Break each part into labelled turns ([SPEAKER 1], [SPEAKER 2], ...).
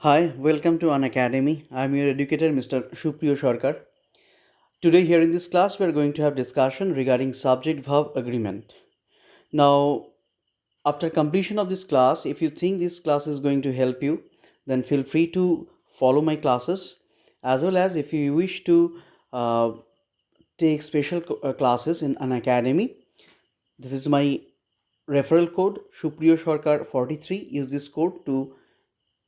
[SPEAKER 1] Hi, welcome to An Academy. I'm your educator, Mr. Shupriyo Sharkar. Today, here in this class, we are going to have discussion regarding subject-verb agreement. Now, after completion of this class, if you think this class is going to help you, then feel free to follow my classes, as well as if you wish to uh, take special classes in An Academy. This is my referral code Shupriyo Sharkar 43. Use this code to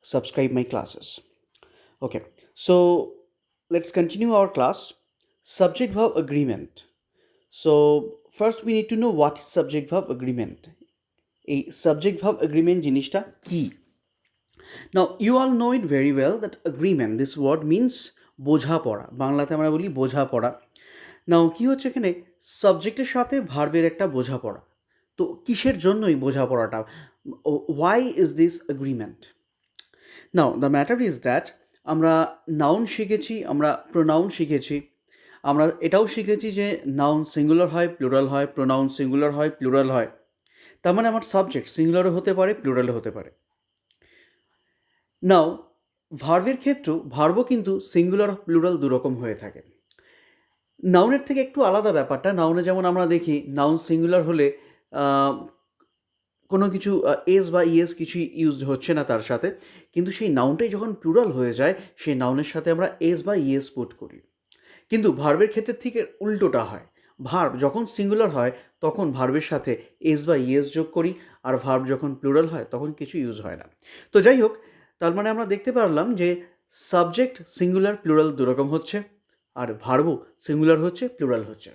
[SPEAKER 1] subscribe my classes. Okay, so let's continue our class. Subject verb agreement. So, first we need to know what is subject verb agreement. A subject verb agreement জিনিসটা কি? Now, you all know it very well that agreement, this word means বোঝাপড়া। বাংলাতে আমরা বলি বোঝাপড়া। নাও কি হচ্ছে এখানে সাবজেক্টের সাথে ভার্বের একটা বোঝাপড়া। তো কিসের জন্য এই বোঝাপড়াটা? Why is this agreement? Now the matter is that আমরা নাউন শিখেছি, আমরা প্রোনাউন শিখেছি, আমরা এটাও শিখেছি যে নাউন সিঙ্গুলার হয়, প্লুরাল হয়, প্রোনাউন সিঙ্গুলার হয়, প্লুরাল হয়। তার মানে আমার সাবজেক্ট সিঙ্গুলারও হতে পারে, প্লুরালও হতে পারে। নাও ভার্বের ক্ষেত্রেও ভার্বও কিন্তু সিঙ্গুলার প্লুরাল দুরকম হয়ে থাকে। নাউনের থেকে একটু আলাদা ব্যাপারটা। নাউনে যেমন আমরা দেখি নাউন সিঙ্গুলার হলে কোনো কিছু এস বা ইএস কিছুই ইউজড হচ্ছে না তার সাথে, কিন্তু সেই নাউনটাই যখন প্লুরাল হয়ে যায় সেই নাউনের সাথে আমরা এস বা ইএস পুট করি। কিন্তু ভার্বের ক্ষেত্রে ঠিক উল্টোটা হয়। ভার্ব যখন সিঙ্গুলার হয় তখন ভার্বের সাথে এস বা ইএস যোগ করি, আর ভার্ব যখন প্লুরাল হয় তখন কিছু ইউজ হয় না। তো যাই হোক, তার মানে আমরা দেখতে পারলাম যে সাবজেক্ট সিঙ্গুলার প্লুরাল দুরকম হচ্ছে, আর ভার্বও সিঙ্গুলার হচ্ছে প্লুরাল হচ্ছে।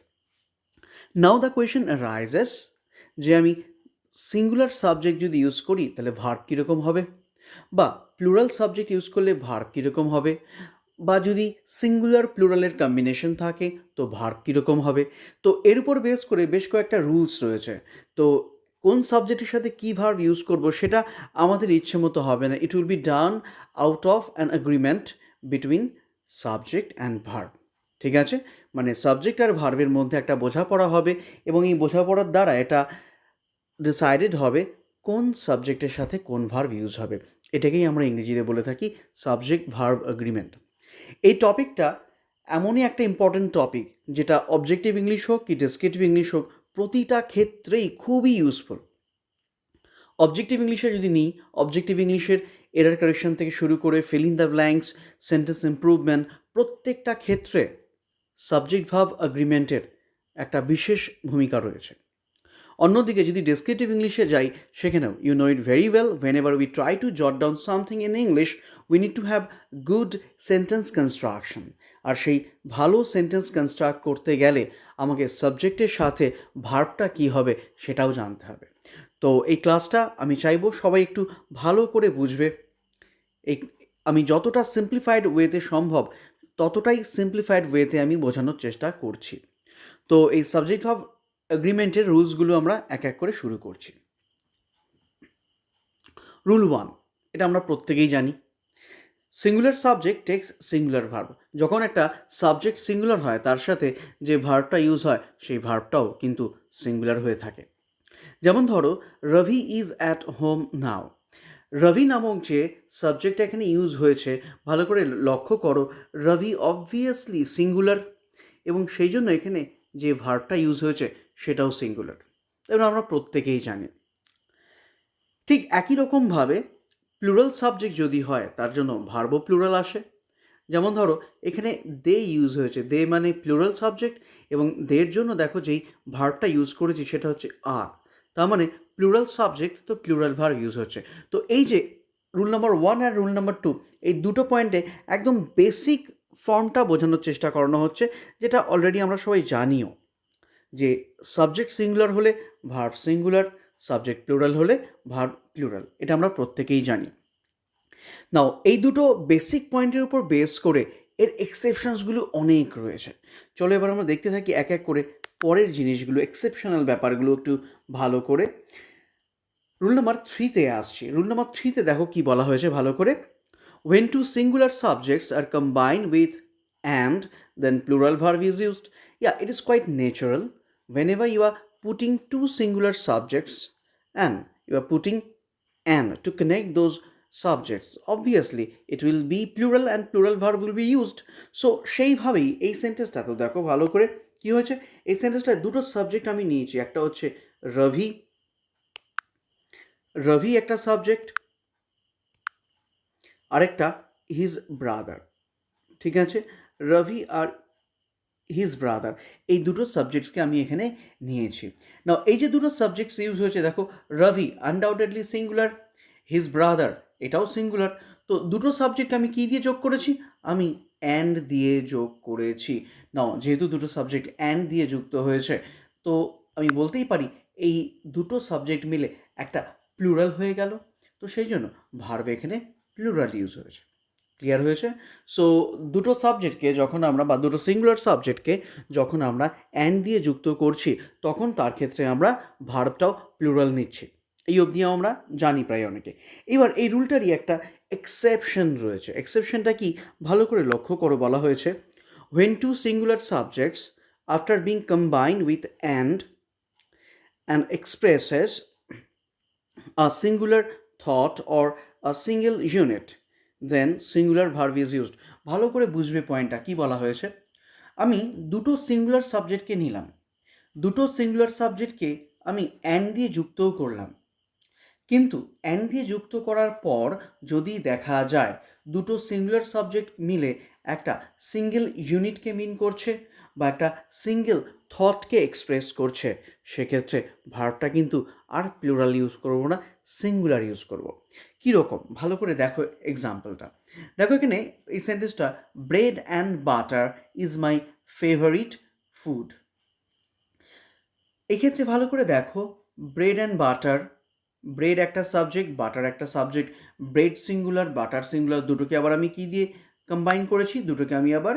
[SPEAKER 1] নাও দ্য কোয়েশ্চেন রাইজেস যে আমি সিঙ্গুলার সাবজেক্ট যদি ইউজ করি তাহলে ভার্ব কীরকম হবে, বা প্লুরাল সাবজেক্ট ইউজ করলে ভার্ব কীরকম হবে, বা যদি সিঙ্গুলার প্লুরালের কম্বিনেশন থাকে তো ভার্ব কীরকম হবে। তো এর উপর বেস করে বেশ কয়েকটা রুলস রয়েছে। তো কোন সাবজেক্টের সাথে কী ভার্ব ইউজ করব সেটা আমাদের ইচ্ছে মতো হবে না। ইট will be done out of an agreement between subject and verb. ঠিক আছে, মানে সাবজেক্ট আর ভার্বের মধ্যে একটা বোঝাপড়া হবে, এবং এই বোঝাপড়ার দ্বারা এটা ডিসাইডেড হবে কোন সাবজেক্টের সাথে কোন ভার্ব ইউজ হবে। এটাকেই আমরা ইংরেজিতে বলে থাকি সাবজেক্ট ভার্ব এগ্রিমেন্ট। এই টপিকটা এমনই একটা ইম্পর্ট্যান্ট টপিক যেটা অবজেক্টিভ ইংলিশ হোক কি ডেসক্রিপটিভ ইংলিশ হোক, প্রতিটা ক্ষেত্রেই খুবই ইউজফুল। অবজেক্টিভ ইংলিশে যদি নিই, অবজেক্টিভ ইংলিশের এরার কারেকশন থেকে শুরু করে fill in the blanks, sentence improvement, প্রত্যেকটা ক্ষেত্রে সাবজেক্ট ভার্ব এগ্রিমেন্টের একটা বিশেষ ভূমিকা রয়েছে। অন্যদিকে যদি ডেসক্রিপটিভ ইংলিশে যাই, সেখানেও you know it very well, whenever we try to jot down something in English we need to have good sentence construction. আর সেই ভালো সেন্টেন্স কনস্ট্রাক্ট করতে গেলে আমাকে সাবজেক্টের সাথে ভার্বটা কী হবে সেটাও জানতে হবে। তো এই ক্লাসটা আমি চাইবো সবাই একটু ভালো করে বুঝবে। এই আমি যতটা সিম্পলিফাইড ওয়েতে সম্ভব ততটাই সিম্পলিফাইড ওয়েতে আমি বোঝানোর চেষ্টা করছি। তো এই সাবজেক্ট অফ এগ্রিমেন্টের রুলসগুলো আমরা এক এক করে শুরু করছি। রুল 1, এটা আমরা প্রত্যেকেই জানি, singular subject takes singular verb. যখন একটা সাবজেক্ট সিঙ্গুলার হয় তার সাথে যে ভার্বটা ইউজ হয় সেই ভার্বটাও কিন্তু সিঙ্গুলার হয়ে থাকে। যেমন ধরো রবি ইজ অ্যাট হোম নাও। রবি নামক যে সাবজেক্টটা এখানে ইউজ হয়েছে, ভালো করে লক্ষ্য করো, রবি অবভিয়াসলি সিঙ্গুলার, এবং সেই জন্য এখানে যে ভার্বটা ইউজ হয়েছে সেটাও সিঙ্গুলার, এবং আমরা প্রত্যেকেই জানি। ঠিক একই রকমভাবে প্লুরাল সাবজেক্ট যদি হয় তার জন্য ভার্বও প্লুরাল আসে। যেমন ধরো এখানে দে ইউজ হয়েছে, দে মানে প্লুরাল সাবজেক্ট, এবং দের জন্য দেখো যেই ভার্বটা ইউজ করেছি সেটা হচ্ছে আর, তার মানে প্লুরাল সাবজেক্ট তো প্লুরাল ভার্ব ইউজ হচ্ছে। তো এই যে রুল নাম্বার 1 আর রুল নাম্বার 2, এই দুটো পয়েন্টে একদম বেসিক ফর্মটা বোঝানোর চেষ্টা করানো হচ্ছে, যেটা অলরেডি আমরা সবাই জানিও, যে সাবজেক্ট সিঙ্গুলার হলে ভার্ব সিঙ্গুলার, সাবজেক্ট প্লুরাল হলে ভার্ব প্লুরাল, এটা আমরা প্রত্যেকেই জানি। নাও এই দুটো বেসিক পয়েন্টের উপর বেস করে এর এক্সেপশনসগুলো অনেক রয়েছে। চলো এবার আমরা দেখতে থাকি এক এক করে পরের জিনিসগুলো, এক্সেপশনাল ব্যাপারগুলো একটু ভালো করে। রুল নাম্বার 3-তে আসছি। রুল নাম্বার 3-তে দেখো কি বলা হয়েছে ভালো করে, when two singular subjects are combined with and then plural verb is used. Yeah, it is quite natural. Whenever you are putting two singular subjects and you are putting and to connect those subjects obviously it will B plural and plural verb will be used. So সেইভাবেই এই সেন্টেন্সটা তো দেখো ভালো করে কী হয়েছে, এই সেন্টেন্সটায় দুটো সাবজেক্ট আমি নিয়েছি, একটা হচ্ছে রভি, রভি একটা সাবজেক্ট, আরেকটা হিজ ব্রাদার। ঠিক আছে, রভি আর হিজ ব্রাদার এই দুটো সাবজেক্টসকে আমি এখানে নিয়েছি। নাও এই যে দুটো সাবজেক্টস ইউজ হয়েছে দেখো, Ravi undoubtedly singular, his brother এটাও সিঙ্গুলার। তো দুটো সাবজেক্ট আমি কী দিয়ে যোগ করেছি, আমি অ্যান্ড দিয়ে যোগ করেছি। নাও যেহেতু দুটো সাবজেক্ট অ্যান্ড দিয়ে যুক্ত হয়েছে, তো আমি বলতেই পারি এই দুটো সাবজেক্ট মিলে একটা প্লুরাল হয়ে গেল। তো সেই জন্য ভার্ব এখানে প্লুরাল ইউজ হয়েছে। ক্লিয়ার হয়েছে? সো দুটো সাবজেক্টকে যখন আমরা বা দুটো সিঙ্গুলার সাবজেক্টকে যখন আমরা অ্যান্ড দিয়ে যুক্ত করছি, তখন তার ক্ষেত্রে আমরা ভার্বটাও প্লুরাল নিচ্ছি। এই অবধি আমরা জানি প্রায় অনেকে। এবার এই রুলটারই একটা এক্সেপশন রয়েছে। এক্সেপশনটা কি ভালো করে লক্ষ্য করো, বলা হয়েছে when two singular subjects after being combined with and expresses a singular thought or a single unit, then singular verb is used. ভালো করে বুঝবে পয়েন্টটা কি বলা হয়েছে। আমি দুটো সিঙ্গুলার সাবজেক্টকে নিলাম, দুটো সিঙ্গুলার সাবজেক্টকে আমি অ্যান্ড দিয়ে যুক্তও করলাম, কিন্তু অ্যান্ড দিয়ে যুক্ত করার পর যদি দেখা যায় দুটো সিঙ্গুলার সাবজেক্ট মিলে একটা সিঙ্গেল ইউনিটকে মিন করছে বা একটা সিঙ্গেল থটকে এক্সপ্রেস করছে, সেক্ষেত্রে ভার্বটা কিন্তু আর প্লুরাল ইউজ করব না, সিঙ্গুলার ইউজ করব। কীরকম ভালো করে দেখো এক্সাম্পলটা। দেখো এখানে এই সেন্টেন্সটা, bread and butter is my favourite food. এক্ষেত্রে ভালো করে দেখো, ব্রেড অ্যান্ড বাটার, ব্রেড একটা সাবজেক্ট, বাটার একটা subject, bread singular, butter singular, দুটোকে আবার আমি কি দিয়ে কম্বাইন করেছি, দুটোকে আমি আবার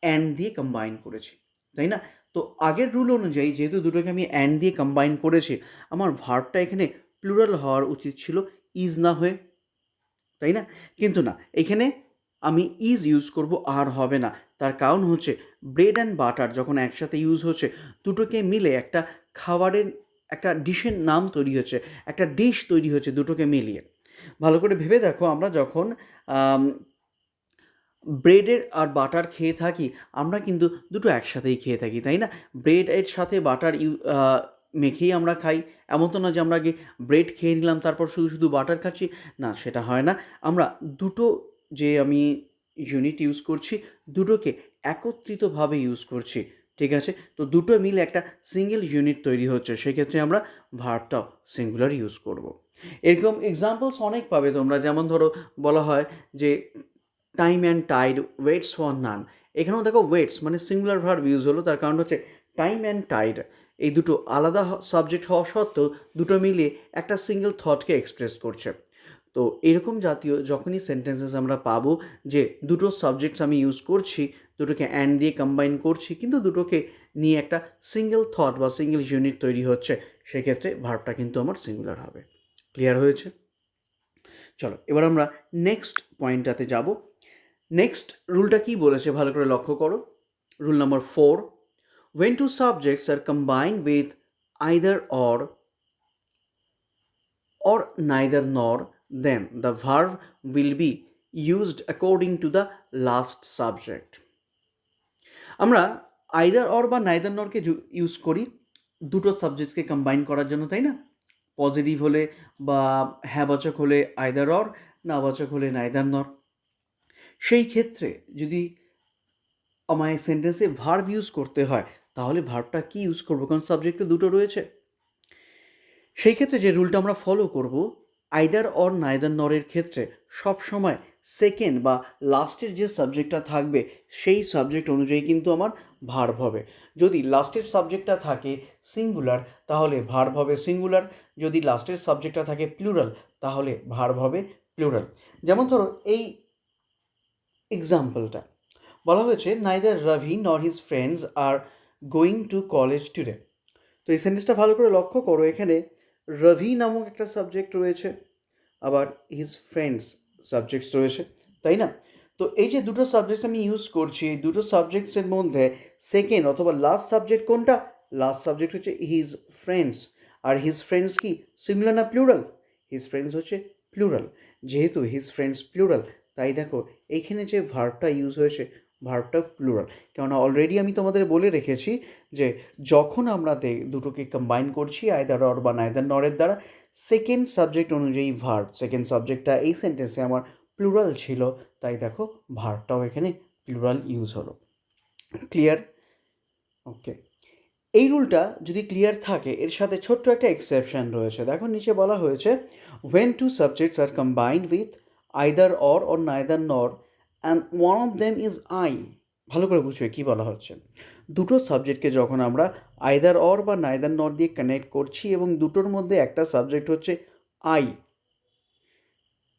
[SPEAKER 1] অ্যান্ড দিয়ে কম্বাইন করেছি, তাই না? তো আগের রুল অনুযায়ী যেহেতু দুটোকে আমি অ্যান্ড দিয়ে কম্বাইন করেছি, আমার ভার্বটা এখানে প্লুরাল হওয়ার উচিত ছিল, ইজ না হয়ে, তাই না? কিন্তু না, এখানে আমি ইজ ইউজ করব, আর হবে না। তার কারণ হচ্ছে ব্রেড অ্যান্ড বাটার যখন একসাথে ইউজ হচ্ছে, দুটোকে মিলে একটা খাবারের, একটা ডিশের নাম তৈরি হচ্ছে, একটা ডিশ তৈরি হচ্ছে দুটোকে মিলিয়ে। ভালো করে ভেবে দেখো, আমরা যখন ব্রেডের আর বাটার খেয়ে থাকি, আমরা কিন্তু দুটো একসাথেই খেয়ে থাকি, তাই না? ব্রেড এর সাথে বাটার মেখেই আমরা খাই। এমন তো না যে আমরা আগে ব্রেড খেয়ে নিলাম তারপর শুধু শুধু বাটার খাচ্ছি, না সেটা হয় না। আমরা দুটো যে আমি ইউনিট ইউজ করছি, দুটোকে একত্রিতভাবে ইউজ করছি, ঠিক আছে? তো দুটো মিলে একটা সিঙ্গেল ইউনিট তৈরি হচ্ছে, সেক্ষেত্রে আমরা ভার্বটাও সিঙ্গুলার ইউজ করব। এরকম এক্সাম্পলস অনেক পাবে তোমরা, যেমন ধরো বলা হয় যে time and tide waits for none. এখানেও দেখো ওয়েটস মানে সিঙ্গুলার ভার্ব ইউজ হলো, তার কারণ হচ্ছে টাইম অ্যান্ড টাইড এই দুটো আলাদা সাবজেক্ট হওয়া সত্ত্বেও দুটো মিলিয়ে একটা সিঙ্গেল থটকে এক্সপ্রেস করছে। তো এরকম জাতীয় যখনই সেন্টেন্সেস আমরা পাবো যে দুটো সাবজেক্টস আমি ইউজ করছি, দুটোকে অ্যান্ড দিয়ে কম্বাইন করছি, কিন্তু দুটোকে নিয়ে একটা সিঙ্গেল থট বা সিঙ্গেল ইউনিট তৈরি হচ্ছে, সেক্ষেত্রে ভার্বটা কিন্তু আমার সিঙ্গুলার হবে। ক্লিয়ার হয়েছে? চলো এবার আমরা নেক্সট পয়েন্টটাতে যাব। নেক্সট রুলটা কি বলেছে ভালো করে লক্ষ্য করো। Rule number 4, when two subjects are combined with either or neither nor, then the verb will be used according to the last subject. আমরা আইদার অর বা নাইদার নরকে ইউজ করি দুটো সাবজেক্টসকে কম্বাইন করার জন্য, তাই না? পজিটিভ হলে বা হ্যাঁবাচক হলে আইদার অর, নাবাচক হলে নাইদার নর। সেই ক্ষেত্রে যদি আমায় সেন্টেন্সে ভার্ব ইউজ করতে হয়, তাহলে ভার্বটা কি ইউজ করবো, কারণ সাবজেক্টে দুটো রয়েছে। সেই ক্ষেত্রে যে রুলটা আমরা ফলো করব, আইদার অর নাইদার নরের ক্ষেত্রে সব সময় সেকেন্ড বা লাস্টের যে সাবজেক্টটা থাকবে সেই সাবজেক্ট অনুযায়ী কিন্তু আমার ভার্ব হবে। যদি লাস্টের সাবজেক্টটা থাকে সিঙ্গুলার, তাহলে ভার্ব হবে সিঙ্গুলার। যদি লাস্টের সাবজেক্টটা থাকে প্লুরাল, তাহলে ভার্ব হবে প্লুরাল। যেমন ধরো এই এক্সাম্পলটা বলা হয়েছে, neither Ravi nor his friends are going to college today. তো এই সেন্টেন্সটা ভালো করে লক্ষ্য করো, এখানে রভি নামক একটা সাবজেক্ট রয়েছে, আবার হিজ ফ্রেন্ডস সাবজেক্টস রয়েছে, তাই না? তো এই যে দুটো সাবজেক্টস আমি ইউজ করছি, এই দুটো সাবজেক্টসের মধ্যে সেকেন্ড অথবা লাস্ট সাবজেক্ট কোনটা? লাস্ট সাবজেক্ট হচ্ছে হিজ ফ্রেন্ডস। আর হিজ ফ্রেন্ডস কি সিঙ্গুলার না প্লুরাল? হিজ ফ্রেন্ডস হচ্ছে প্লুরাল, যেহেতু হিজ ফ্রেন্ডস প্লুরাল, তাই দেখো এইখানে যে ভার্বটা ইউজ হয়েছে ভার্বটা প্লুরাল। কেননা অলরেডি আমি তোমাদের বলে রেখেছি যে যখন আমরা দুটোকে কম্বাইন করছি আইদার অর বা নাইদার নরের দ্বারা, সেকেন্ড সাবজেক্ট অনুযায়ী ভার্ব, সেকেন্ড সাবজেক্টটা এই সেন্টেন্সে আমার প্লুরাল ছিল, তাই দেখো ভার্বটাও এখানে প্লুরাল ইউজ হলো। ক্লিয়ার? ওকে, এই রুলটা যদি ক্লিয়ার থাকে, এর সাথে ছোট্ট একটা এক্সেপশন রয়েছে। দেখো নিচে বলা হয়েছে when two subjects are combined with either or neither nor and one of them is I। ভালো করে বুঝবে কী বলা হচ্ছে। দুটো সাবজেক্টকে যখন আমরা আইদার অর বা নাইদার নর দিয়ে কানেক্ট করছি এবং দুটোর মধ্যে একটা সাবজেক্ট হচ্ছে আই,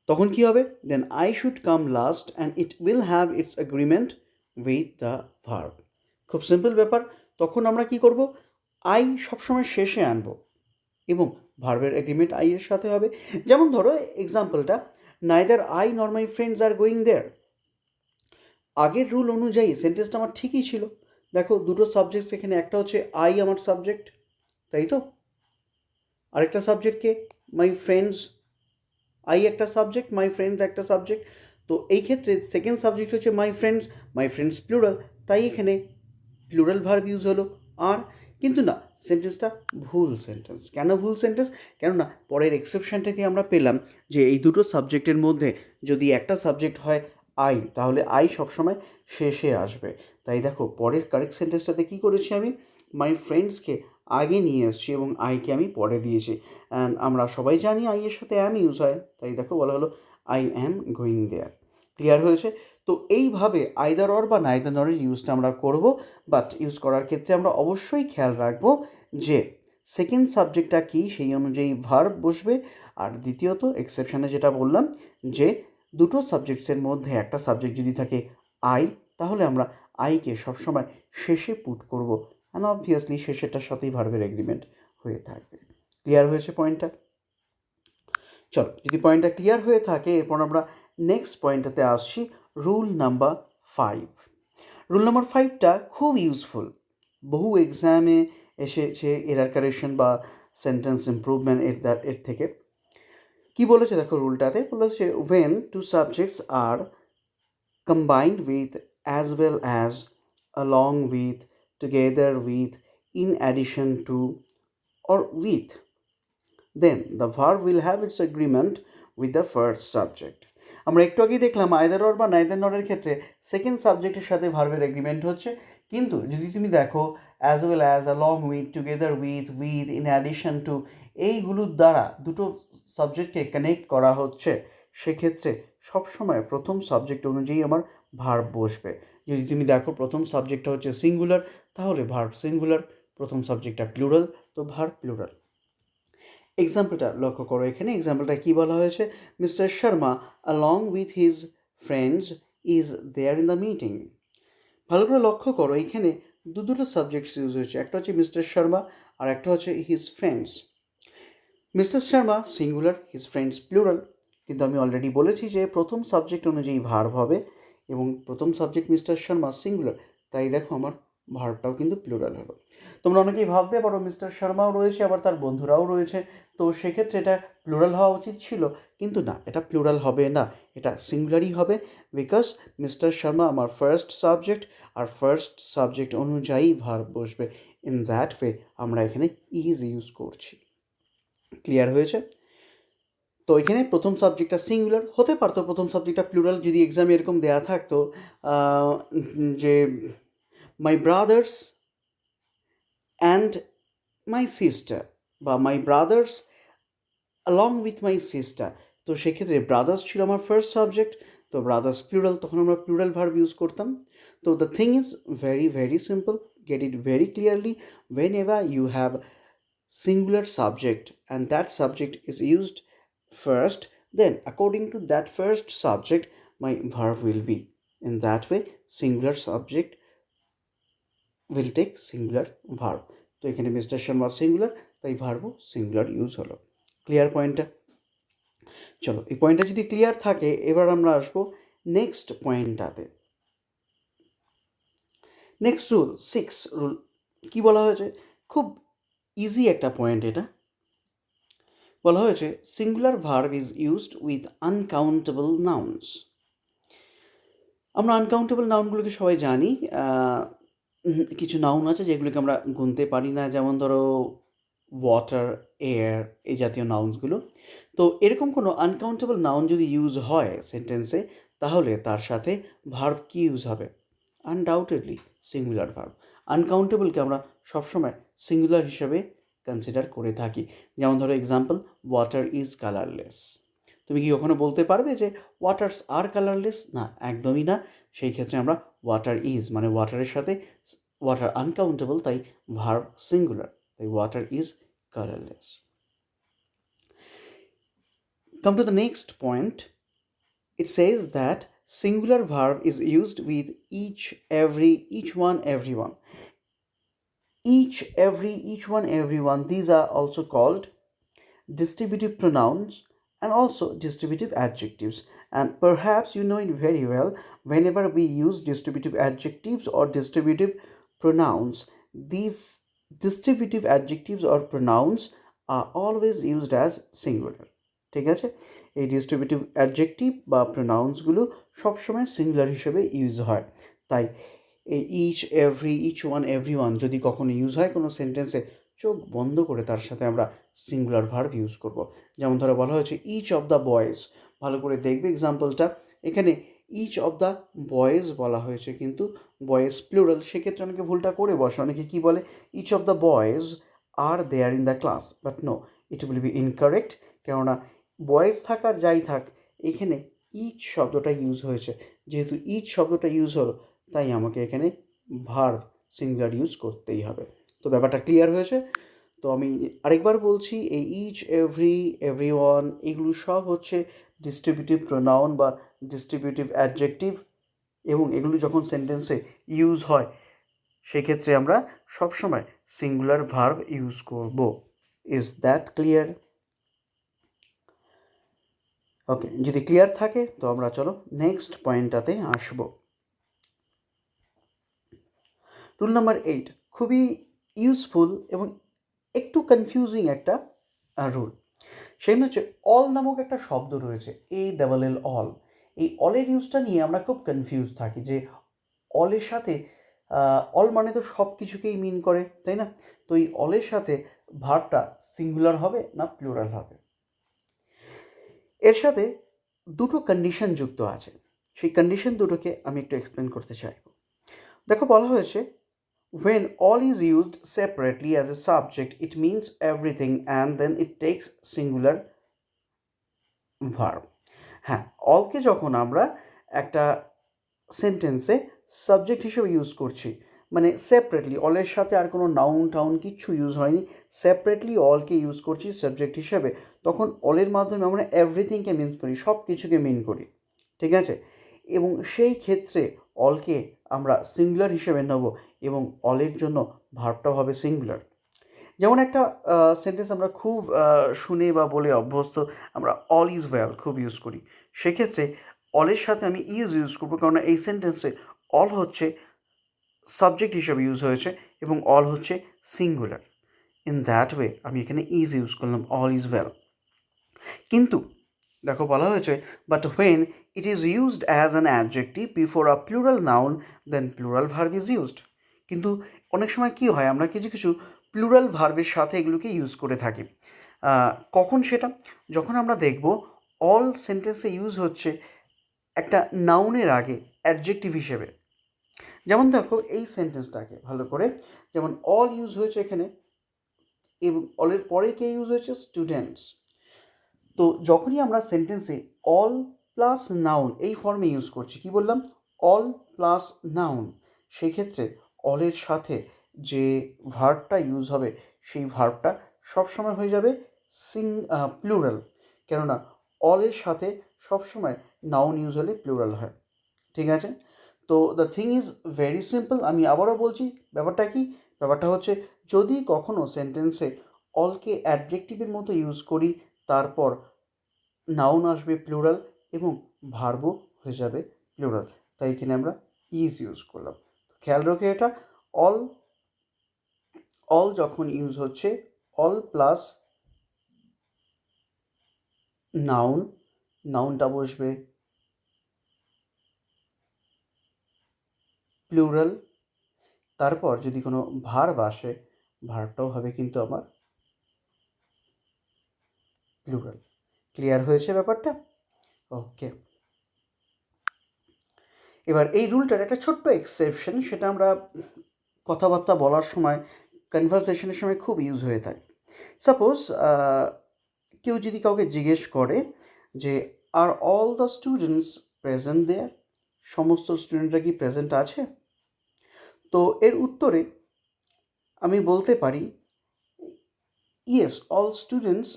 [SPEAKER 1] তখন কি হবে? Then I should come last and it will have its agreement with the verb. খুব সিম্পল ব্যাপার। তখন আমরা কি করব? আই সবসময় শেষে আনবো এবং ভার্বের এগ্রিমেন্ট আই এর সাথে হবে। যেমন ধরো এক্সাম্পলটা, নাইদার আই নর my friends are going there. আগের রুল অনুযায়ী সেন্টেন্সটা আমার ঠিকই ছিল। দেখো দুটো সাবজেক্টস এখানে, একটা হচ্ছে আই আমার সাবজেক্ট, তাই তো, আরেকটা সাবজেক্টকে মাই ফ্রেন্ডস, আই একটা সাবজেক্ট, মাই ফ্রেন্ডস একটা সাবজেক্ট। তো এই ক্ষেত্রে সেকেন্ড সাবজেক্ট হচ্ছে মাই ফ্রেন্ডস প্লুরাল, তাই এখানে প্লুরাল ভার্ব ইউজ হলো। আর কিন্তু না, সেন্টেন্সটা ভুল সেন্টেন্স। কেন ভুল সেন্টেন্স? কেননা পরের এক্সেপশনটাকে আমরা পেলাম যে এই দুটো সাবজেক্টের মধ্যে যদি একটা সাবজেক্ট হয় আই, তাহলে আই সবসময় শেষে আসবে। তাই দেখো পরের কারেক্ট সেন্টেন্সটাতে কী করেছি আমি? মাই ফ্রেন্ডসকে আগে নিয়ে এসেছি এবং আইকে আমি পরে দিয়েছি। অ্যান্ড আমরা সবাই জানি আই এর সাথে অ্যাম ইউজ হয়, তাই দেখো বলা হলো I am going there. Clear হয়েছে? তো এইভাবে আইদার অর বা নাইদার নরের ইউজটা আমরা করব, বাট ইউজ করার ক্ষেত্রে আমরা অবশ্যই খেয়াল রাখবো যে সেকেন্ড সাবজেক্টটা কী সেই অনুযায়ী ভার্ব বসবে। আর দ্বিতীয়ত এক্সেপশানে যেটা বললাম যে দুটো সাবজেক্টসের মধ্যে একটা সাবজেক্ট যদি থাকে আই, তাহলে আমরা আইকে সবসময় শেষে পুট করব, অ্যান্ড অবভিয়াসলি শেষেরটার সাথেই ভার্বের এগ্রিমেন্ট হয়ে থাকবে। ক্লিয়ার হয়েছে পয়েন্টটা? চলো, যদি পয়েন্টটা ক্লিয়ার হয়ে থাকে, এরপর আমরা নেক্সট পয়েন্টটাতে আসছি, রুল নাম্বার 5। রুল নাম্বার 5টা খুব ইউজফুল, বহু এক্সামে এসেছে এরার কারেকশন বা সেন্টেন্স ইমপ্রুভমেন্ট এর থেকে। কি বলেছে দেখো রুলটাতে বলেছে, when two subjects are combined with, as well as, along with, together with, in addition to, or with, then the verb will have its agreement with the first subject। আমরা একটু আগেই দেখলাম আইদার অর বা neither নরের ক্ষেত্রে second সাবজেক্টের সাথে ভার্বের এগ্রিমেন্ট হচ্ছে, কিন্তু যদি তুমি দেখো as well as, along with, together with, in addition to, এইগুলোর দ্বারা দুটো সাবজেক্টকে কানেক্ট করা হচ্ছে, সেক্ষেত্রে সবসময় প্রথম সাবজেক্ট অনুযায়ী আমার ভার্ব বসবে। যদি তুমি দেখো প্রথম সাবজেক্টটা হচ্ছে সিঙ্গুলার, তাহলে ভার্ব সিঙ্গুলার, প্রথম সাবজেক্টটা প্লুরাল, তো ভার্ব প্লুরাল। এক্সাম্পলটা লক্ষ্য করো, এখানে এক্সাম্পলটা কী বলা হয়েছে? Mister Sharma along with his friends is there in the meeting। ভালো করে লক্ষ্য করো, এখানে দুটো সাবজেক্টস ইউজ হয়েছে, একটা হচ্ছে মিস্টার শর্মা আর একটা হচ্ছে his friends. Mister Sharma singular, his friends plural, কিন্তু আমি অলরেডি বলেছি যে প্রথম সাবজেক্ট অনুযায়ী ভার্ব হবে এবং প্রথম সাবজেক্ট মিস্টার শর্মা সিঙ্গুলার, তাই দেখো আমার ভার্বটাও কিন্তু প্লুরাল হলো। তোমরা অনেকেই ভাবতে পারো মিস্টার শর্মাও রয়েছে আবার তার বন্ধুরাও রয়েছে, তো সেক্ষেত্রে এটা প্লুরাল হওয়া উচিত ছিল, কিন্তু না, এটা প্লুরাল হবে না, এটা সিঙ্গুলারই হবে, বিকজ মিস্টার শর্মা আমার ফার্স্ট সাবজেক্ট আর ফার্স্ট সাবজেক্ট অনুযায়ী ভার্ব বসবে। ইন দ্যাট ওয়ে আমরা এখানে ইজ ইউজ করছি। ক্লিয়ার হয়েছে? তো এখানে প্রথম সাবজেক্টটা সিঙ্গুলার হতে পারতো, প্রথম সাবজেক্টটা প্লুরাল যদি এক্সামে এরকম দেয়া থাকতো যে my brothers and my sister বা my brothers along with my sister, তো সেক্ষেত্রে ব্রাদার্স ছিল আমার ফার্স্ট সাবজেক্ট, তো ব্রাদার্স প্লুরাল, তখন আমরা প্লুরাল ভার্ব ইউজ করতাম। তো the thing is very very simple, get it very clearly, whenever you have singular subject and that subject is used first, then according to that first subject my verb will be, in that way singular subject will take singular verb। তো এখানে mister Sharma singular, তাই ভার্বও singular use হলো। Clear পয়েন্টটা? চলো, এই পয়েন্টটা যদি clear থাকে, এবার আমরা আসবো নেক্সট পয়েন্টটাতে। নেক্সট রুল 6 রুল কী বলা হয়েছে? খুব ইজি একটা পয়েন্ট এটা। বলা হয়েছে singular verb is used with uncountable nouns. আমরা আনকাউন্টেবল নাউনগুলোকে সবাই জানি। কিছু নাউন আছে যেগুলোকে আমরা গুনতে পারি না, যেমন ধরো ওয়াটার, এয়ার, এই জাতীয় নাউন্সগুলো। তো এরকম কোনো আনকাউন্টেবল নাউন যদি ইউজ হয় সেন্টেন্সে, তাহলে তার সাথে ভার্ব কি ইউজ হবে? Undoubtedly singular verb. আনকাউন্টেবলকে আমরা সবসময় সিঙ্গুলার হিসেবে কনসিডার করে থাকি। যেমন ধরো এক্সাম্পল, ওয়াটার ইজ কালারলেস। তুমি কি কখনো বলতে পারবে যে ওয়াটার্স আর কালারলেস? না, একদমই না। সেই ক্ষেত্রে আমরা ওয়াটার ইজ, মানে ওয়াটারের সাথে ওয়াটার আনকাউন্টেবল, তাই ভার্ব সিঙ্গুলার, তাই water is colorless. Come to the next point. It says that singular verb is used with each, every, each one, everyone. Each, every, each one, everyone. These are also called distributive pronouns and also distributive adjectives. And perhaps you know it very well, whenever we use distributive adjectives or distributive pronouns, these distributive adjectives or pronouns are always used as singular. ঠিক আছে, এই distributive adjective বা প্রোনাউন্সগুলো সবসময় singular হিসেবে use হয়। তাই এই each, every, each one, every one যদি কখনো ইউজ হয় কোনো সেন্টেন্সে, চোখ বন্ধ করে তার সাথে আমরা সিঙ্গুলার ভার্ব ইউজ করব। যেমন ধরো বলা হয়েছে ইচ অফ দ্য বয়েজ। ভালো করে দেখবে এক্সাম্পলটা, এখানে ইচ অফ দ্য বয়েজ বলা হয়েছে, কিন্তু বয়েজ প্লুরাল। সেক্ষেত্রে অনেকে ভুলটা করে বসে, অনেকে কী বলে each of the boys are there in the class, but no, it will be incorrect. কেননা বয়েজ থাক আর যাই থাক, এখানে ইচ শব্দটা ইউজ হয়েছে। যেহেতু ইচ শব্দটা ইউজ হলো, তাই আমাকে এখানে ভার্ব সিঙ্গুলার ইউজ করতেই হবে। তো ব্যাপারটা ক্লিয়ার হয়েছে? তো আমি আরেকবার বলছি, এই ইচ, এভরি, এভরি ওয়ান, এগুলো সব হচ্ছে ডিস্ট্রিবিউটিভ প্রোনাউন বা ডিস্ট্রিবিউটিভ অ্যাডজেক্টিভ, এবং এগুলো যখন সেন্টেন্সে ইউজ হয় সেক্ষেত্রে আমরা সবসময় সিঙ্গুলার ভার্ব ইউজ করব। Is that clear? ওকে, যদি ক্লিয়ার থাকে তো আমরা চলো নেক্সট পয়েন্টটাতে আসবো। রুল নাম্বার 8 খুবই ইউজফুল এবং একটু কনফিউজিং একটা রুল। সেটা হচ্ছে অল নামক একটা শব্দ রয়েছে, ALL, অল। এই অলের ইউজটা নিয়ে আমরা খুব কনফিউজ থাকি যে অলের সাথে অল মানে তো সব কিছুকেই মিন করে, তাই না? তো এই অলের সাথে ভার্বটা সিঙ্গুলার হবে না প্লুরাল হবে? এর সাথে দুটো কন্ডিশন যুক্ত আছে, সেই কন্ডিশন দুটোকে আমি একটু এক্সপ্লেন করতে চাইব। দেখো বলা হয়েছে when all is used separately as a subject it means everything and then it takes singular verb. হ্যাঁ, অলকে যখন আমরা একটা সেন্টেন্সে সাবজেক্ট হিসেবে ইউজ করছি, মানে সেপারেটলি, অলের সাথে আর কোনো নাউন টাউন কিচ্ছু ইউজ হয়নি, সেপারেটলি অলকে ইউজ করছি সাবজেক্ট হিসেবে, তখন অলের মাধ্যমে আমরা এভরিথিংকে মিন করি, সব কিছুকে মিন করি। ঠিক আছে, এবং সেই ক্ষেত্রে অলকে আমরা সিঙ্গুলার হিসেবে নেব এবং অলের জন্য ভার্বটাও হবে সিঙ্গুলার। যেমন একটা সেন্টেন্স আমরা খুব শুনে বা বলে অভ্যস্ত, আমরা অল ইজ ওয়েল খুব ইউজ করি। সেক্ষেত্রে অলের সাথে আমি ইউজ করবো, কারণ এই সেন্টেন্সে অল হচ্ছে সাবজেক্ট হিসেবে ইউজ হয়েছে এবং অল হচ্ছে সিঙ্গুলার। ইন দ্যাট ওয়ে আমি এখানে ইউজ করলাম, অল ইজ ওয়েল। কিন্তু দেখো বলা হয়েছে but when it is used as an adjective before a plural noun then plural verb is used. কিন্তু অনেক সময় কী হয়, আমরা কিছু কিছু প্লুরাল ভার্বের সাথে এগুলোকে ইউজ করে থাকি। কখন সেটা? যখন আমরা দেখব অল সেন্টেন্সে ইউজ হচ্ছে একটা নাউনের আগে অ্যাডজেক্টিভ হিসেবে। যেমন দেখো এই সেন্টেন্সটাকে ভালো করে, যেমন অল ইউজ হয়েছে এখানে এবং অলের পরে কে ইউজ হয়েছে? স্টুডেন্টস। তো যখনই আমরা সেন্টেন্সে অল প্লাস নাউন এই ফর্মে ইউজ করছি, কি বললাম? অল প্লাস নাউন, সেই ক্ষেত্রে অলের সাথে যে ভার্বটা ইউজ হবে সেই ভার্বটা সবসময় হয়ে যাবে প্লুরাল। কেননা অলের সাথে সবসময় নাউন ইউজ হলে প্লুরাল হয়। ঠিক আছে, তো the thing is very simple. আমি আবারও বলছি, ব্যাপারটা কি? ব্যাপারটা হচ্ছে যদি কখনো সেন্টেন্সে অলকে অ্যাডজেক্টিভের মতো ইউজ করি, তারপর নাউন আসবে প্লুরাল এবং ভার্বও হয়ে যাবে প্লুরাল, তাই এখানে আমরা ইউজ করলাম। খেয়াল রেখে এটা, অল অল যখন ইউজ হচ্ছে, অল প্লাস নাউন, নাউনটা বসবে প্লুরাল, তারপর যদি কোনো ভার্ব আসে ভার্বটাও হবে কিন্তু আমার প্লুরাল। ক্লিয়ার হয়েছে ব্যাপারটা? ওকে, এবার এই রুলটার একটা ছোট্ট এক্সেপশন, সেটা আমরা কথাবার্তা বলার সময়, কনভারসেশনের সময় খুব ইউজ হয়ে থাকে। সাপোজ কেউ যদি কাউকে জিজ্ঞেস করে যে আর অল দ্য স্টুডেন্টস প্রেজেন্ট দেয়ার, সমস্ত স্টুডেন্টরা কি প্রেজেন্ট আছে? তো এর উত্তরে আমি বলতে পারি yes, all students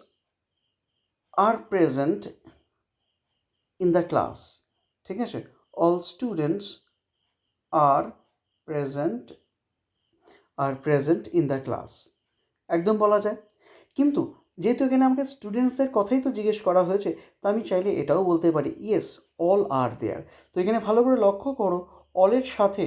[SPEAKER 1] are present in the class. ঠিক আছে, all students are present in the class, একদম বলা যায়। কিন্তু যেহেতু এখানে আমাকে স্টুডেন্টসদের কথাই তো জিজ্ঞেস করা হয়েছে, তো আমি চাইলে এটাও বলতে পারি ইয়েস, অল আর দেয়ার। তো এখানে ভালো করে লক্ষ্য করো, অলের সাথে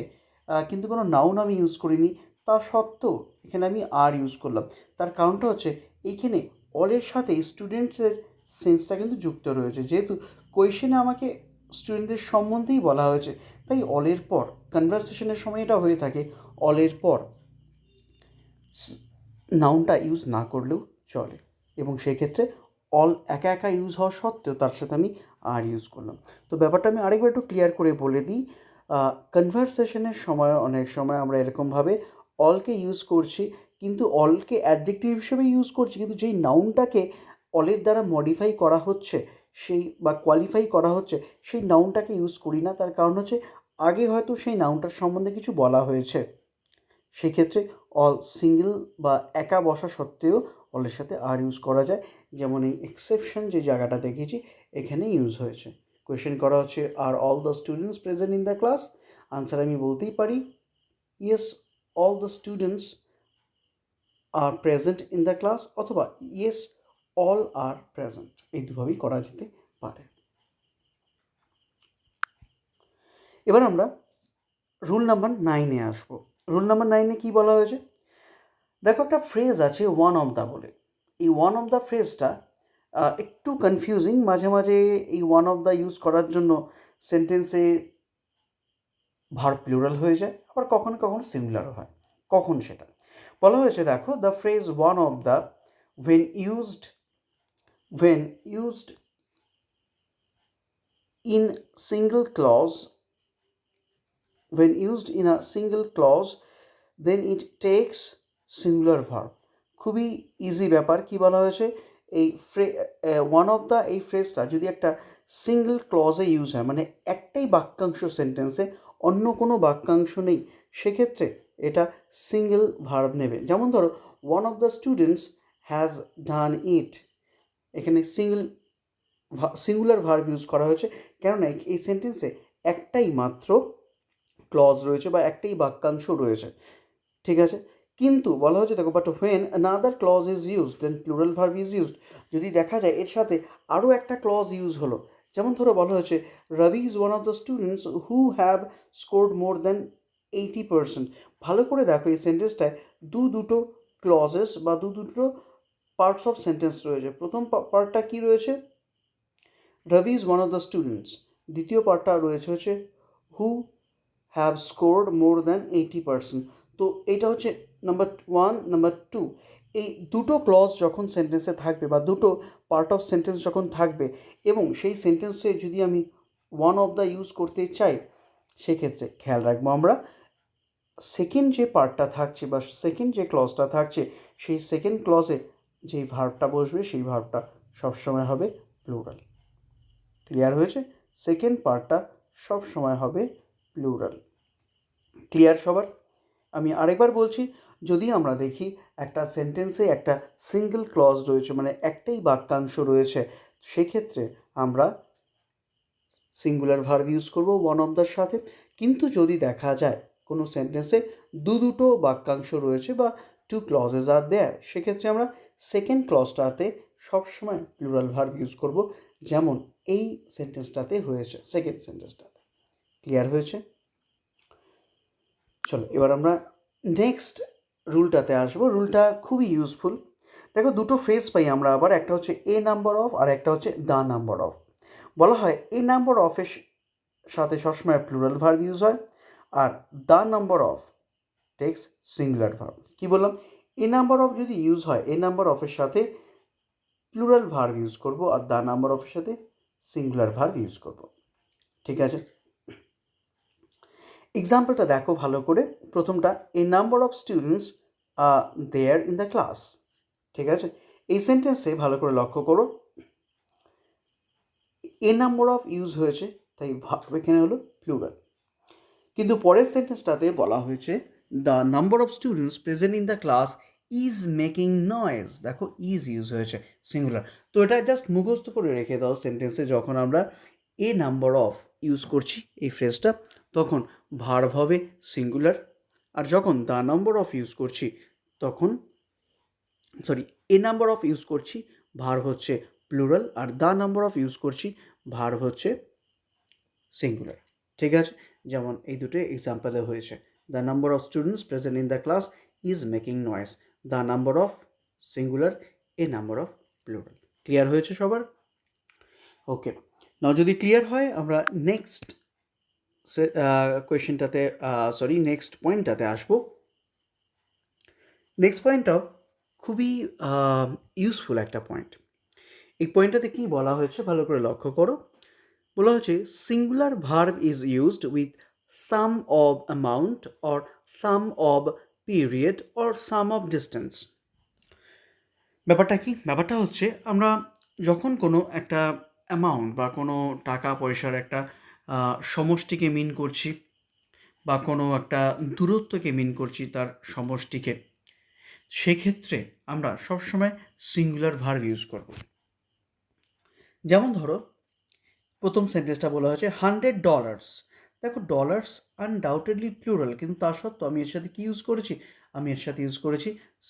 [SPEAKER 1] কিন্তু কোনো নাউন আমি ইউজ করিনি, তা সত্ত্বেও এখানে আমি আর ইউজ করলাম। তার কারণটা হচ্ছে এইখানে অলের সাথে স্টুডেন্টসের সেন্সটা কিন্তু যুক্ত রয়েছে, যেহেতু কোয়েশনে আমাকে স্টুডেন্টদের সম্বন্ধেই বলা হয়েছে, তাই অলের পর কনভারসেশনের সময় এটা হয়ে থাকে, অলের পর নাউনটা ইউজ না করলেও চলে, এবং সেক্ষেত্রে অল একা একা ইউজ হওয়া সত্ত্বেও তার সাথে আমি আর ইউজ করলাম। তো ব্যাপারটা আমি আরেকবার একটু ক্লিয়ার করে বলে দিই। কনভারসেশনের সময় অনেক সময় আমরা এরকমভাবে অলকে ইউজ করছি, কিন্তু অলকে অ্যাডজেক্টিভ হিসেবে ইউজ করছি, কিন্তু যেই নাউনটাকে অলের দ্বারা মডিফাই করা হচ্ছে সেই বা কোয়ালিফাই করা হচ্ছে সেই নাউনটাকে ইউজ করি না। তার কারণ হচ্ছে আগে হয়তো সেই নাউনটার সম্বন্ধে কিছু বলা হয়েছে, সেক্ষেত্রে অল সিঙ্গেল বা একা বসা সত্ত্বেও অলের সাথে আর ইউজ করা যায়, যেমন এই এক্সেপশন যে জায়গাটা দেখেছি এখানে ইউজ হয়েছে। কোয়েশ্চেন করা হচ্ছে are all the students present in the class, answer আমি বলতেই পারি yes, all the students are present in the class, অথবা ইয়েস, অল আর প্রেজেন্ট, এই দুভাবেই করা যেতে পারে। এবার আমরা রুল নাম্বার 9-এ আসবো। রুল নাম্বার 9-এ কী বলা হয়েছে? দেখো, একটা ফ্রেজ আছে ওয়ান অফ দ্য বলে। এই ওয়ান অফ দ্য ফ্রেজটা একটু কনফিউজিং, মাঝে মাঝে এই ওয়ান অফ দ্য ইউজ করার জন্য সেন্টেন্সে ভার্ব প্লুরাল হয়ে যায়, আবার কখনো কখনো সিমিলারও হয়। কখন সেটা বলা হয়েছে, দেখো, the phrase one of the when used when used in single clause when used in a single clause then it takes singular verb। খুবই ইজি ব্যাপার। কি বলা হয়েছে, এই ওয়ান অফ দ্য এই ফ্রেজটা যদি একটা সিঙ্গল ক্লজে ইউজ হয়, মানে একটাই বাক্যাংশ সেন্টেন্সে, অন্য কোনো বাক্যাংশ নেই, সেক্ষেত্রে এটা সিঙ্গেল ভার্ব নেবে। যেমন ধরো, one of the students has done it, এখানে সিঙ্গুলার ভার্ব ইউজ করা হয়েছে, কেননা এই সেন্টেন্সে একটাই মাত্র ক্লজ রয়েছে বা একটাই বাক্যাংশ রয়েছে। ঠিক আছে, কিন্তু বলা হচ্ছে দেখো, but when another clause is used then plural verb is used, যদি দেখা যায় এর সাথে আরও একটা ক্লজ ইউজ হলো, যেমন ধরো বলা হয়েছে Ravi is one of the students who have scored more than 80%। ভালো করে দেখো, এই সেন্টেন্সটায় দুটো ক্লজেস বা দুটো পার্টস অফ সেন্টেন্স রয়েছে। প্রথম পার্টটা কি রয়েছে, Ravi is one of the students, দ্বিতীয় পার্টটা রয়েছে হচ্ছে who have scored more than 80%। তো এইটা হচ্ছে নাম্বার 1, নাম্বার 2। এই দুটো ক্লজ যখন সেন্টেন্সে থাকবে বা দুটো পার্ট অফ সেন্টেন্স যখন থাকবে, এবং সেই সেন্টেন্সে যদি আমি ওয়ান অফ দ্য ইউজ করতে চাই, সেক্ষেত্রে খেয়াল রাখবো আমরা সেকেন্ড যে পার্টটা থাকছে বা সেকেন্ড যে ক্লজটা থাকছে, সেই সেকেন্ড ক্লজে যেই ভার্বটা বসবে সেই ভার্বটা সবসময় হবে প্লুরাল। ক্লিয়ার হয়েছে? সেকেন্ড পার্টটা সবসময় হবে প্লুরাল। ক্লিয়ার সবার? আমি আরেকবার বলছি, যদি আমরা দেখি একটা সেন্টেন্সে একটা সিঙ্গেল ক্লজ রয়েছে, মানে একটাই বাক্যাংশ রয়েছে, সেক্ষেত্রে আমরা সিঙ্গুলার ভার্ব ইউজ করব ওয়ান অফ দ্যার সাথে। কিন্তু যদি দেখা যায় কোনো সেন্টেন্সে দুটো বাক্যাংশ রয়েছে বা টু ক্লজেস আর দেয়ার, সেক্ষেত্রে আমরা সেকেন্ড ক্লজটাতে সবসময় প্লুরাল ভার্ব ইউজ করব, যেমন এই সেন্টেন্সটাতে হয়েছে, সেকেন্ড সেন্টেন্সটাতে। ক্লিয়ার হয়েছে? চলো এবার আমরা নেক্সট রুলটাতে আসবো। রুলটা খুবই ইউজফুল। দেখো দুটো ফ্রেজ পাই আমরা আবার, একটা হচ্ছে এ নাম্বার অফ আর একটা হচ্ছে দ্য নাম্বার অফ। বলা হয় এ নাম্বার অফের সাথে সবসময় প্লুরাল ভার্ব ইউজ হয়, আর the number of takes singular verb. কী বললাম? এ নাম্বার অফ যদি ইউজ হয় এ নাম্বার অফের সাথে প্লুরাল ভার্ব ইউজ করব, আর দ্য নাম্বার অফের সাথে সিঙ্গুলার ভার্ব ইউজ করব। ঠিক আছে, এক্সাম্পলটা দেখো ভালো করে। প্রথমটা, a number of students there in the class. ঠিক আছে, এই সেন্টেন্সে ভালো করে লক্ষ্য করো, এ নাম্বার অফ ইউজ হয়েছে, তাই ভার্ব এখানে হলো প্লুরাল। কিন্তু পরের সেন্টেন্সটাতে বলা হয়েছে the number of students present in the class is making noise. দেখো ইজ ইউজ হয়েছে, সিঙ্গুলার। তো এটা জাস্ট মুখস্থ করে রেখে দাও সেন্টেন্সে, যখন আমরা এ নাম্বার অফ ইউজ করছি এই ফ্রেজটা, তখন ভার্ব হবে সিঙ্গুলার, আর যখন দ্য নাম্বার অফ ইউজ করছি তখন এ নাম্বার অফ ইউজ করছি ভার্ব হচ্ছে plural, R the number of use করছি ভার্ব হচ্ছে সিঙ্গুলার। ঠিক আছে, যেমন এই দুটো এক্সাম্পলে হয়েছে, the number of students present in the class is making noise, the number of singular, A number of plural. Clear হয়েছে সবার? ওকে, নাও যদি ক্লিয়ার হয় আমরা নেক্সট কোয়েশ্চেনটাতে নেক্সট পয়েন্টটাতে আসবো। নেক্সট পয়েন্টটাও খুবই ইউজফুল একটা পয়েন্ট। এই পয়েন্টটাতে কী বলা হয়েছে ভালো করে লক্ষ্য করো। বলা হচ্ছে singular verb is used with some of amount or some of period or some of distance. ব্যাপারটা কি? ব্যাপারটা হচ্ছে আমরা যখন কোনো একটা অ্যামাউন্ট বা কোনো টাকা পয়সার একটা সমষ্টিকে মিন করছি, বা কোনো একটা দূরত্বকে মিন করছি তার সমষ্টিকে, সেক্ষেত্রে আমরা সবসময় সিঙ্গুলার ভার্ব ইউজ করব। যেমন ধরো প্রথম সেন্টেন্সটা বলা হয়েছে $100। দেখো ডলার্স আনডাউটেডলি প্লুরাল, কিন্তু তা সত্ত্বেও আমি এর সাথে কী ইউজ করেছি? আমি এর সাথে ইউজ করেছি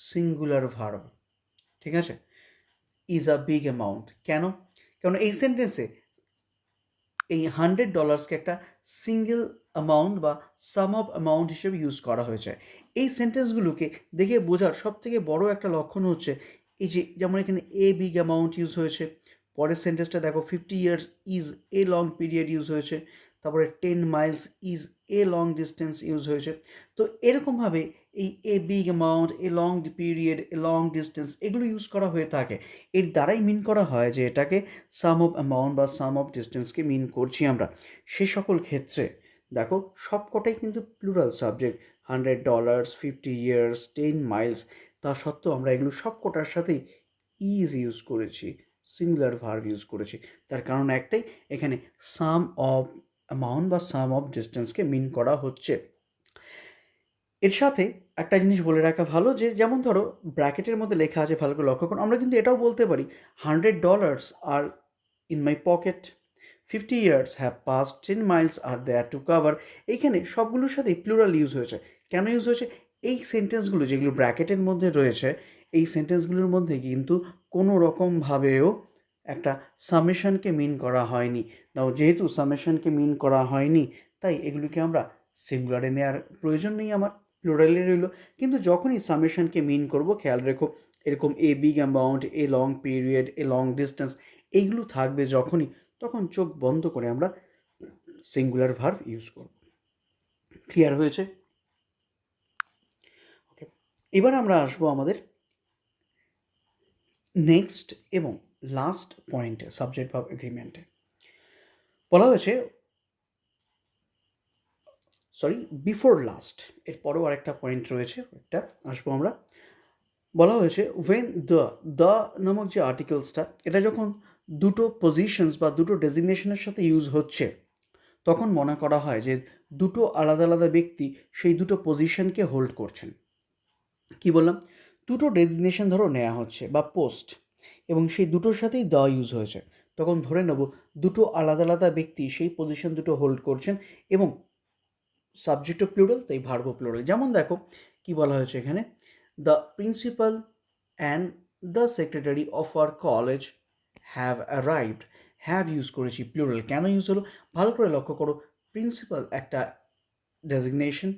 [SPEAKER 1] সিঙ্গুলার ভার্ব। ঠিক আছে, ইজ আ বিগ অ্যামাউন্ট। কেন? কারণ এই সেন্টেন্সে এই $100কে একটা সিঙ্গেল অ্যামাউন্ট বা সাম অফ অ্যামাউন্ট হিসেবে ইউজ করা হয়েছে। এই সেন্টেন্সগুলোকে দেখে বোঝার সবথেকে বড় একটা লক্ষণ হচ্ছে এই যে, যেমন এখানে এ বিগ অ্যামাউন্ট ইউজ হয়েছে, পরের সেন্টেন্সটা দেখো 50 years is a long period use হয়েছে, তারপরে 10 miles is a long distance use হয়েছে। তো এরকমভাবে এই a big amount, a long period, a long distance এগুলো ইউজ করা হয়ে থাকে। এর দ্বারাই মিন করা হয় যে এটাকে সাম অফ অ্যামাউন্ট বা সাম অফ ডিস্টেন্সকে মিন করছি আমরা। সে সকল ক্ষেত্রে দেখো সবকটাই কিন্তু প্লুরাল সাবজেক্ট, $100, 50 years, 10 miles, তা সত্ত্বেও আমরা এগুলো সবকটার সাথেই ইজ ইউজ করেছি, সিঙ্গুলার ভার্ব ইউজ করেছি। তার কারণ একটাই, এখানে সাম অফ অ্যামাউন্ট বা সাম অফ ডিস্টেন্সকে মিন করা হচ্ছে। এর সাথে একটা জিনিস বলে রাখা ভালো, যে যেমন ধরো ব্র্যাকেটের মধ্যে লেখা আছে, ভালো করে লক্ষ্য করুন, আমরা কিন্তু এটাও বলতে পারি $100 are in my pocket, 50 years have past, 10 miles are there to cover. এইখানে সবগুলোর সাথেই প্লুরাল ইউজ হয়েছে। কেন ইউজ হয়েছে? এই সেন্টেন্সগুলো যেগুলো ব্র্যাকেটের মধ্যে রয়েছে, এই সেন্টেন্সগুলোর মধ্যে কিন্তু কোনো রকমভাবেও একটা সামেশনকে মিন করা হয়নি। নাও যেহেতু সামেশনকে মিন করা হয়নি, তাই এগুলিকে আমরা সিঙ্গুলারে নেওয়ার প্রয়োজন নেই, আমার প্লুরালে রইল। কিন্তু যখনই সামেশনকে মিন করব, খেয়াল রেখো এরকম a big amount, a long period, a long distance এইগুলো থাকবে যখনই, তখন চোখ বন্ধ করে আমরা সিঙ্গুলার ভার্ব ইউজ করব। ক্লিয়ার হয়েছে? ওকে, এবার আমরা আসবো আমাদের নেক্সট এবং লাস্ট পয়েন্টে, সাবজেক্ট ভার্ব এগ্রিমেন্টে। বলা হয়েছে বিফোর লাস্ট, এরপরেও আরেকটা পয়েন্ট রয়েছে, একটা আসবো আমরা। বলা হয়েছে ওয়েন দ্য নামক যে আর্টিকেলসটা, এটা যখন দুটো পজিশনস বা দুটো ডেজিগনেশনের সাথে ইউজ হচ্ছে, তখন মনে করা হয় যে দুটো আলাদা আলাদা ব্যক্তি সেই দুটো পজিশনকে হোল্ড করছেন। কি বললাম? দুটো ডেজিগনেশন ধরো নেওয়া হচ্ছে বা পোস্ট, এবং সেই দুটোর সাথেই দ্য ইউজ হয়েছে, তখন ধরে নেব দুটো আলাদা আলাদা ব্যক্তি সেই পজিশন দুটো হোল্ড করছেন, এবং সাবজেক্টও প্লুরাল, তাই ভার্বও প্লুরাল। যেমন দেখো কি বলা হয়েছে এখানে, the principal and the secretary of our college have arrived. Have use করেছি, প্লুরাল। কেন ইউজ হলো? ভালো করে লক্ষ্য করো, প্রিন্সিপাল একটা ডেজিগনেশন,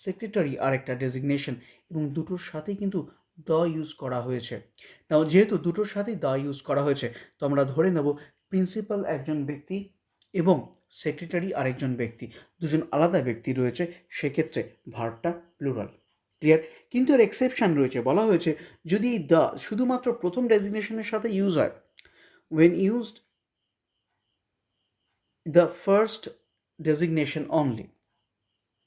[SPEAKER 1] সেক্রেটারি আর একটা ডেজিগনেশন, এবং দুটোর সাথেই কিন্তু দ্য ইউজ করা হয়েছে। নাও যেহেতু দুটোর সাথেই দ্য ইউজ করা হয়েছে, তো আমরা ধরে নেব প্রিন্সিপাল একজন ব্যক্তি এবং সেক্রেটারি আরেকজন ব্যক্তি, দুজন আলাদা ব্যক্তি রয়েছে, সেক্ষেত্রে ভার্বটা প্লুরাল। ক্লিয়ার? কিন্তু এর এক্সেপশান রয়েছে, বলা হয়েছে যদি দ্য শুধুমাত্র প্রথম ডেজিগনেশনের সাথে ইউজ হয়, when used the first designation only,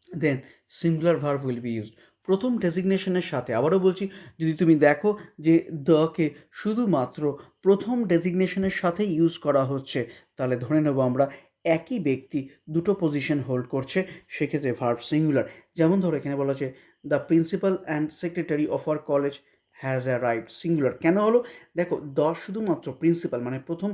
[SPEAKER 1] then singular verb will be used. প্রথম ডেজিগনেশনের সাথে, আবারও বলছি, যদি তুমি দেখো যে দ্যকে শুধুমাত্র প্রথম ডেজিগনেশনের সাথে ইউজ করা হচ্ছে, তাহলে ধরে নেব আমরা একই ব্যক্তি দুটো পজিশন হোল্ড করছে, সেক্ষেত্রে ভার্ব সিঙ্গুলার। যেমন ধরো এখানে বলা হচ্ছে the principal and secretary of our college has arrived, singular. কেন হলো? দেখো দ্য শুধুমাত্র প্রিন্সিপাল মানে প্রথম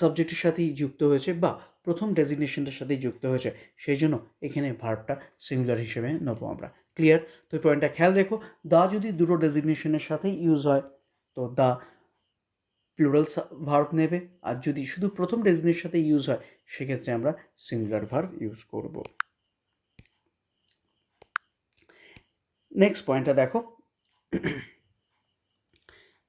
[SPEAKER 1] সাবজেক্টের সাথেই যুক্ত হয়েছে বা প্রথম ডেজিগনেশনটার সাথেই যুক্ত হয়েছে, সেই জন্য এখানে ভার্বটা সিঙ্গুলার হিসেবে নেবো আমরা। ক্লিয়ার? তো এই পয়েন্টটা খেয়াল রেখো, দা যদি দুটো ডেজিগনেশনের সাথেই ইউজ হয় তো দা প্লুরাল ভার্ব নেবে, আর যদি শুধু প্রথম ডেজিগনেশনের সাথে ইউজ হয় সেক্ষেত্রে আমরা সিঙ্গুলার ভার্ব ইউজ করব। নেক্সট পয়েন্টটা দেখো,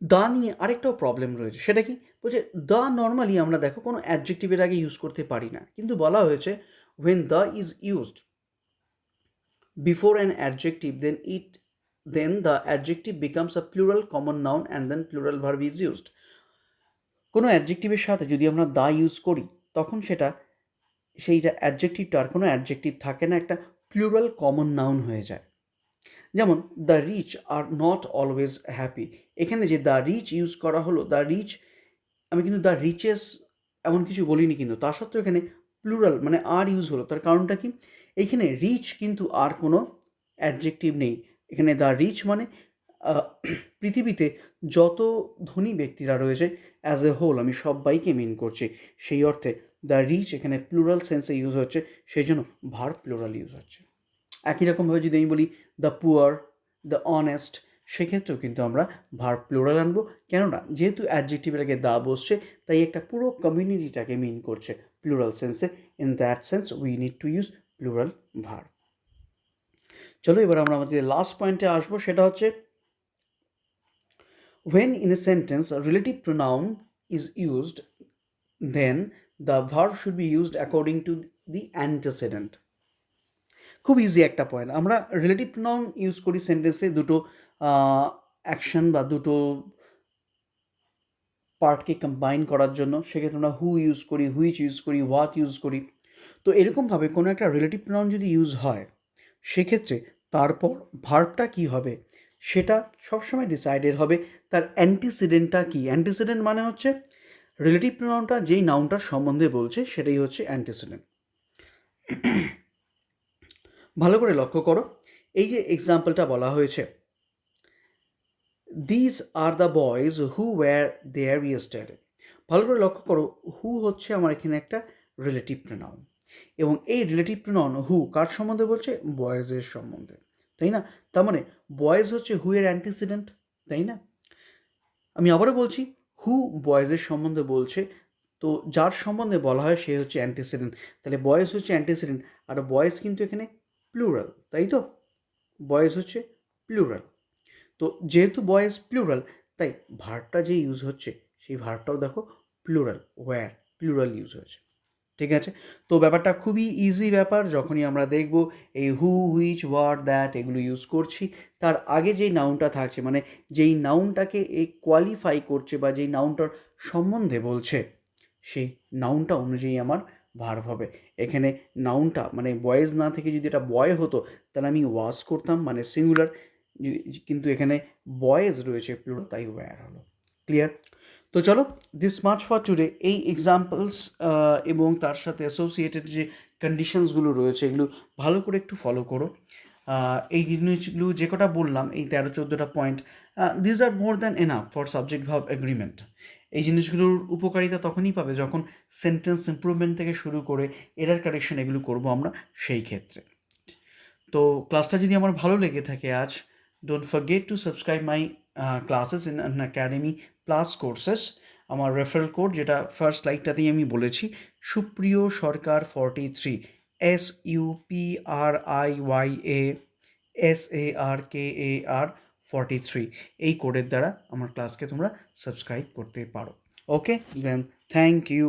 [SPEAKER 1] দা নিয়ে আরেকটাও প্রবলেম রয়েছে। সেটা কি? বলছে দা নর্মালি আমরা দেখো কোনো অ্যাডজেক্টিভের আগে ইউজ করতে পারি না, কিন্তু বলা হয়েছে when the is used before an adjective, then the adjective becomes a plural common noun and then plural verb is used. কোনো অ্যাডজেক্টিভের সাথে যদি আমরা দা ইউজ করি, তখন সেইটা অ্যাডজেক্টিভটা আর কোনো অ্যাডজেক্টিভ থাকে না, একটা প্লুরাল কমন নাউন হয়ে যায়। যেমন the rich are not always happy, এখানে যে দ্য রিচ ইউজ করা হলো, দ্য রিচ, আমি কিন্তু দ্য রিচেস এমন কিছু বলিনি, কিন্তু তা সত্ত্বেও এখানে প্লুরাল মানে আর ইউজ হলো। তার কারণটা কি? এইখানে রিচ কিন্তু আর কোনো অ্যাডজেক্টিভ নেই। এখানে দ্য রিচ মানে পৃথিবীতে যত ধনী ব্যক্তিরা রয়েছে অ্যাজ এ হোল, আমি সবাইকে মিন করছি, সেই অর্থে দ্য রিচ এখানে প্লুরাল সেন্সে ইউজ হচ্ছে, সেই জন্য ভার্ব প্লুরাল ইউজ হচ্ছে। একই রকমভাবে যদি আমি বলি দ্য পুয়ার, দ্য অনেস্ট, সেক্ষেত্রেও কিন্তু আমরা ভার্ব প্লুরাল আনবো। কেননা যেহেতু অ্যাডজেক্টিভের আগে দা বসছে, তাই একটা পুরো কমিউনিটিটাকে মিন করছে প্লুরাল সেন্সে। In that sense we need to use plural verb. চলো এবার আমরা আমাদের লাস্ট পয়েন্টে আসবো, সেটা হচ্ছে when in a sentence a relative pronoun is used, then the verb should be used according to the antecedent. খুব ইজি একটা পয়েন্ট। আমরা রিলেটিভ প্রোনাউন ইউজ করি সেন্টেন্সে দুটো অ্যাকশন বা দুটো পার্টকে কম্বাইন করার জন্য, সেক্ষেত্রে আমরা হু ইউজ করি, হুইচ ইউজ করি, হোয়াট ইউজ করি। তো এরকমভাবে কোনো একটা রিলেটিভ প্রোনাউন যদি ইউজ হয়, সেক্ষেত্রে তারপর ভার্বটা কী হবে সেটা সবসময় ডিসাইডেড হবে তার অ্যান্টিসিডেন্টটা কী। অ্যান্টিসিডেন্ট মানে হচ্ছে রিলেটিভ প্রোনাউনটা যেই নাউনটার সম্বন্ধে বলছে সেটাই হচ্ছে অ্যান্টিসিডেন্ট। ভালো করে লক্ষ্য করো, এই যে এক্সাম্পলটা বলা হয়েছে, this are the boys who were there yesterday. ভালো করে লক্ষ্য করো, হু হচ্ছে আমার এখানে একটা রিলেটিভ প্রোনাউন, এবং এই রিলেটিভ প্রোনাউন হু কার সম্বন্ধে বলছে? বয়েজের সম্বন্ধে, তাই না? তার মানে বয়েজ হচ্ছে হু এর অ্যান্টিসিডেন্ট, তাই না? আমি আবারও বলছি, হু বয়েজের সম্বন্ধে বলছে, তো যার সম্বন্ধে বলা হয় সে হচ্ছে অ্যান্টিসিডেন্ট, তাহলে বয়েজ হচ্ছে অ্যান্টিসিডেন্ট, আর বয়েজ কিন্তু এখানে প্লুরাল, তাই তো? বয়েজ হচ্ছে প্লুরাল। তো যেহেতু বয়েজ প্লুরাল, তাই ভার্বটা যে ইউজ হচ্ছে সেই ভার্বটাও দেখো প্লুরাল, ওয়্যার, প্লুরাল ইউজ হয়েছে। ঠিক আছে? তো ব্যাপারটা খুবই ইজি ব্যাপার। যখনই আমরা দেখব এই হু, হুইচ, হোয়াট, দ্যাট এগুলো ইউজ করছি, তার আগে যেই নাউনটা থাকছে, মানে যেই নাউনটাকে এই কোয়ালিফাই করছে বা যেই নাউনটার সম্বন্ধে বলছে, সেই নাউনটা অনুযায়ী আমার ভার্ব হবে। এখানে নাউনটা মানে বয়েজ না থেকে যদি এটা বয় হতো, তাহলে আমি ওয়াজ করতাম মানে সিঙ্গুলার, কিন্তু এখানে বয়েজ রয়েছে প্লুরাল, তাই ওয়্যার হলো। ক্লিয়ার? তো চলো, দিস মাচ ফর টুডে। এই এক্সাম্পলস এবং তার সাথে অ্যাসোসিয়েটেড যে কন্ডিশনসগুলো রয়েছে এগুলো ভালো করে একটু ফলো করো। এই জিনিসগুলো যে কটা বললাম, এই 13-14টা point, this are more than enough for subject verb agreement. এই জিনিসগুলোর উপকারিতা তখনই পাবে যখন সেন্টেন্স ইমপ্রুভমেন্ট থেকে শুরু করে এরার কারেকশন এগুলো করবো আমরা সেই ক্ষেত্রে। তো ক্লাসটা যদি আমার ভালো লেগে থাকে আজ, don't forget to subscribe my classes in an academy plus courses. আমার রেফারেল কোড যেটা ফার্স্ট লাইকটাতেই আমি বলেছি, সুপ্রিয় সরকার 43, SUPRIYA SARKAR 43 এই কোডের দ্বারা আমার ক্লাসকে তোমরা সাবস্ক্রাইব করতে পারো। ওকে দেন, থ্যাংক ইউ।